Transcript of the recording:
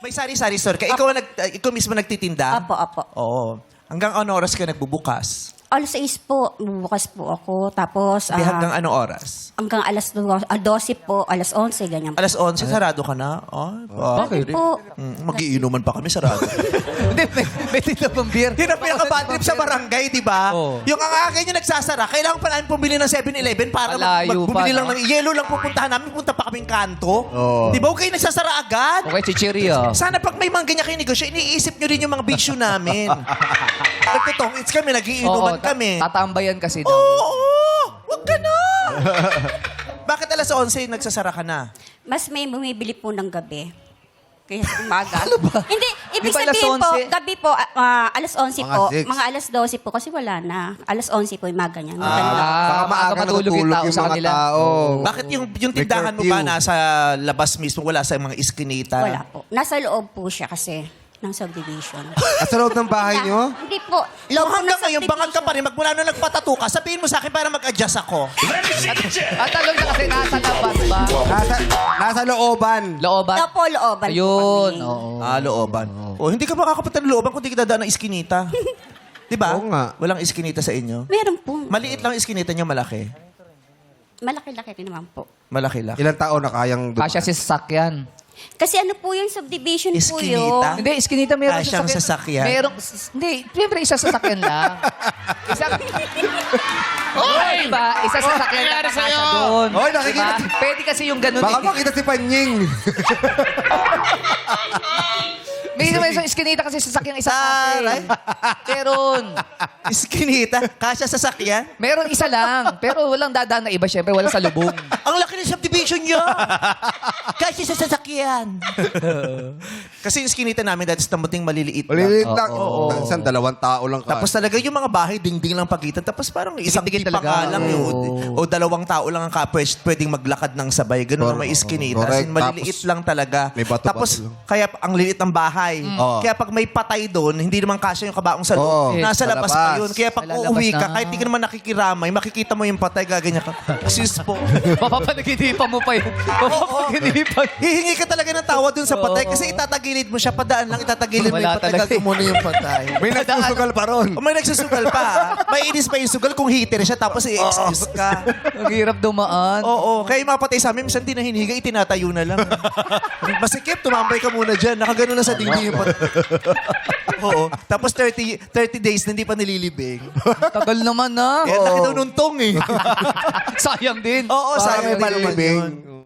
May sari-sari store ka. Ikaw mismo nagtitinda? Apo, apo. Oo. Hanggang ano oras ka nagbubukas? Alas 6 po, bubukas po ako. Tapos, Di hanggang ano oras? hanggang alas 12 po, alas 11, ganyan po. Alas 11, sarado ka na? Ay, Bakit po? Magiinuman pa kami, sarado. Hindi, may tinda pang beer. Yun ang pinaka-bad trip sa barangay, di ba? Oo. Yung ang akin yung nagsasara, kailangan pa namin pumili ng 7-Eleven para Malayo magbumili pa, lang no? ng yelo lang pupuntahan namin, punta pa kaming kanto. Oo. Di ba? Huwag kayo nagsasara agad. Okay, chichirya. Sana pag may mga ganyan kayo negosyo, iniisip nyo rin yung mga bisyo namin. Nagtutong-its kami, nagiinuman kami. Tatambayan kasi daw. Oo! Huwag ka na! Bakit alas 11 nagsasara ka na? Mas may bumibili po ng gabi. Kaya sa umaga. Ano ba? Hindi, ibig Di ba alas sabihin po, 11? gabi po, alas 11 Mga po, 6. mga alas 12 po, kasi wala na. Alas 11 po, yung mga ganyan. Maganda. Baka maaga matulog yung tao sa mga kanila. tao. Bakit yung May tindahan mo ba curfew. nasa labas mismo, wala sa mga iskinita? Wala po. Nasa loob po siya kasi ng subdivision. Sa loob ng bahay nyo? Hindi po. Kung Loob po ng hanggang ngayon, bangag ka subdivision. pa rin, magmula nung nagpatato ka, sabihin mo sa akin para mag-adjust ako. At talong na kasi nasa labas ba? Nasa looban. Looban? Opo, looban po Ayun, kami. oo. Looban. Oh, hindi ka makakapunta ng looban kung di ka dadaan ng iskinita. Di ba? Oo nga. Walang iskinita sa inyo. Meron po. Maliit lang iskinita niyo, malaki. Malaki-laki rin naman po. Malaki lang. Ilang tao na kayang dumaan? Kasya si sasakyan. Kasi ano po yung subdivision po Iskinita? yun. Hindi, iskinita meron Kasyang sasakyan. Merong, hindi, siyempre isa sasakyan lang. Isang... Oy! Diba? Isa sasakyan lang na kasya doon. Oy, nakikita Diba? Pwede kasi yung ganun. Baka eh. makita si Panying. May naman isang iskinita kasi sasakyan isa Aray. kasi. Meron. Iskinita? Kasya sasakyan? Meron isa lang. Pero walang dadaan na iba, siyempre. Walang salubong. Ang laki ng subdivision niya. Kasi sa sasakyan. Kasi yung iskinita namin dati sa Tamuting maliliit lang. Maliliit lang. Oo. Minsan 2 tao lang ka. Tapos talaga yung mga bahay, dingding lang pagitan. Tapos parang isang Dikit-dikit tipa talaga. nga lang yung, o 2 tao lang ang pwedeng maglakad ng sabay. Ganun ang may iskinita. As Correct. in, maliliit Tapos, lang talaga. may bato-bato Tapos, lang. kaya ang liit ng bahay. Oo. Kaya pag may patay doon, hindi naman kasya yung kabaong sa Oo. loob. Nasa Sa labas labas. pa yun. Kaya pag Lalabas uuwi ka, na. kahit di ka naman nakikiramay, makikita mo yung patay, gaganyan ka. Sis po. Papapanaginipan mo pa yun. Papapanaginipan. Hihingi ka talaga ng tawa dun sa patay kasi itatagilid mo siya, padaan lang, itatagilid mo Wala yung patay, talaga. gagawin mo na yung patay. May nagsusugal pa ron. O may nagsusugal pa, ha? May inis pa yung sugal kung heater siya, tapos i-excuse ka. Ang hirap dumaan. Oo, kaya yung mga patay sa amin, minsan di na hinihiga, itinatayo na lang. Masikip, tumambay ka muna dyan, nakagano na sa dingding yung patay. Oo, tapos 30 days na hindi pa nililibing. Tagal naman na. Kaya laki daw nung tong eh. Sayang din. Oo, sayang Parang pa naman nililibing. yun.